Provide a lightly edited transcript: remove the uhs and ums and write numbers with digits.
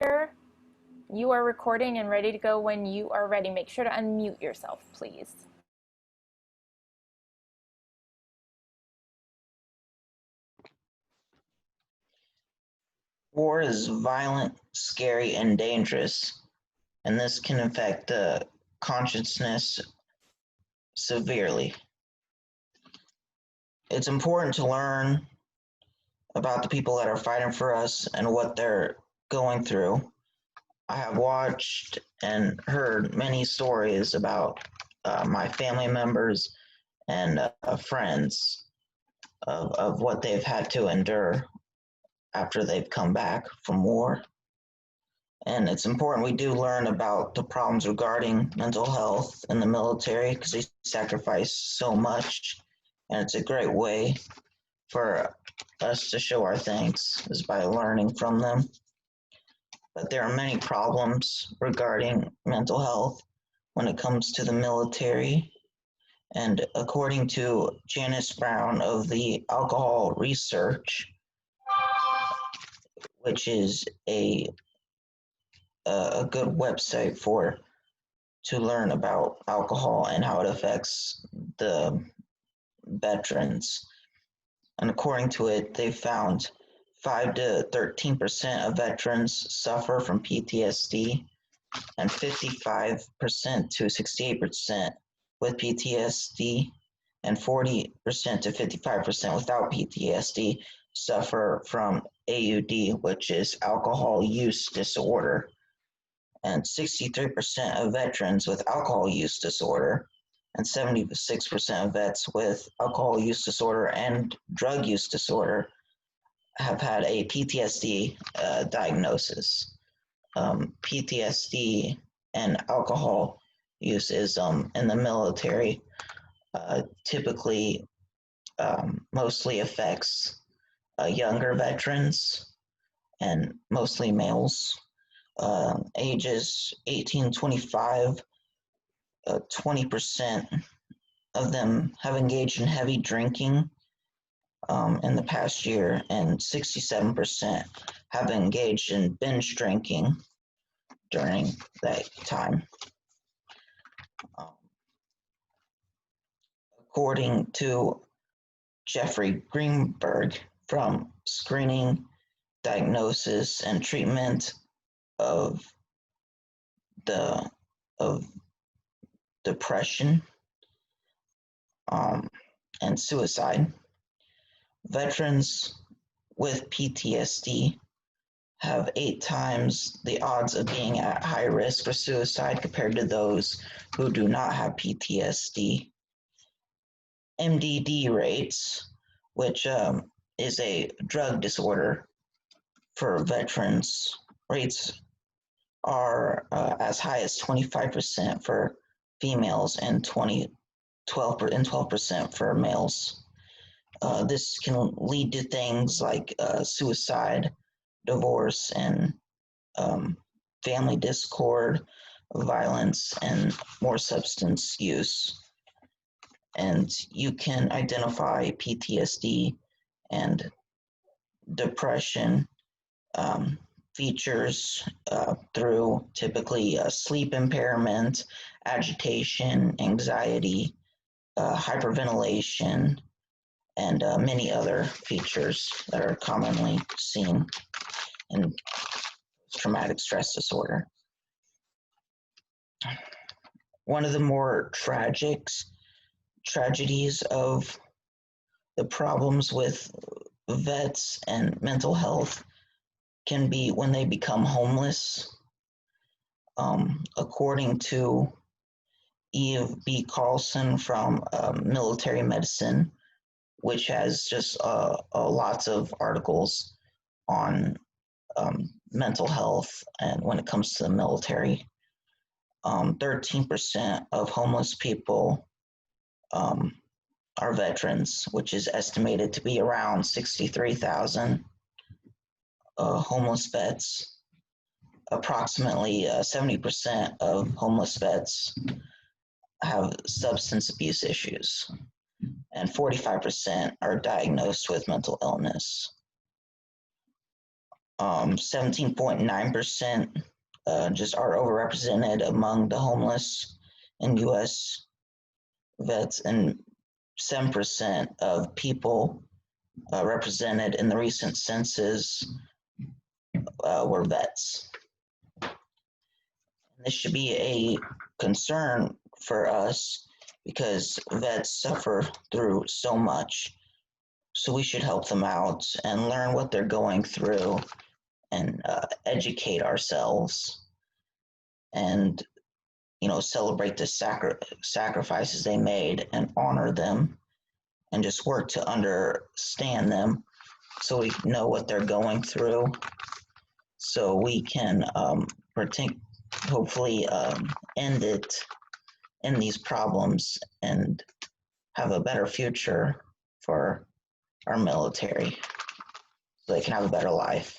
You are recording and ready to go when you are ready. Make sure to unmute yourself, please. War is violent, scary, and dangerous, and this can affect the consciousness severely. It's important to learn about the people that are fighting for us and what they're going through. I have watched and heard many stories about my family members and friends of what they've had to endure after they've come back from war. And it's important we do learn about the problems regarding mental health in the military because they sacrifice so much. And it's a great way for us to show our thanks is by learning from them. But there are many problems regarding mental health when it comes to the military. And according to Janice Brown of the Alcohol Research, which is a good website to learn about alcohol and how it affects the veterans. And according to it, they found 5 to 13% of veterans suffer from PTSD, and 55% to 68% with PTSD, and 40% to 55% without PTSD suffer from AUD, which is alcohol use disorder. And 63% of veterans with alcohol use disorder and 76% of vets with alcohol use disorder and drug use disorder have had a PTSD diagnosis. PTSD and alcohol use is in the military typically mostly affects younger veterans and mostly males. Ages 18 to 25, 20% of them have engaged in heavy drinking in the past year, and 67% have engaged in binge drinking during that time. According to Jeffrey Greenberg from Screening, Diagnosis, and Treatment of depression and suicide, veterans with PTSD have 8 times the odds of being at high risk for suicide compared to those who do not have PTSD. MDD rates, which is a drug disorder for veterans, rates are as high as 25% for females and 12% for males. This can lead to things like suicide, divorce, and family discord, violence, and more substance use. And you can identify PTSD and depression features through typically sleep impairment, agitation, anxiety, hyperventilation, and many other features that are commonly seen in traumatic stress disorder. One of the more tragedies of the problems with vets and mental health can be when they become homeless. According to Eve B. Carlson from Military Medicine, which has just lots of articles on mental health and when it comes to the military. 13% of homeless people are veterans, which is estimated to be around 63,000 homeless vets. Approximately 70% of homeless vets have substance abuse issues, and 45% are diagnosed with mental illness. 17.9% just are overrepresented among the homeless in U.S. vets, and 7% of people represented in the recent census were vets. This should be a concern for us because vets suffer through so much. So we should help them out and learn what they're going through and educate ourselves and celebrate the sacrifices they made and honor them and just work to understand them so we know what they're going through so we can hopefully end these problems and have a better future for our military so they can have a better life.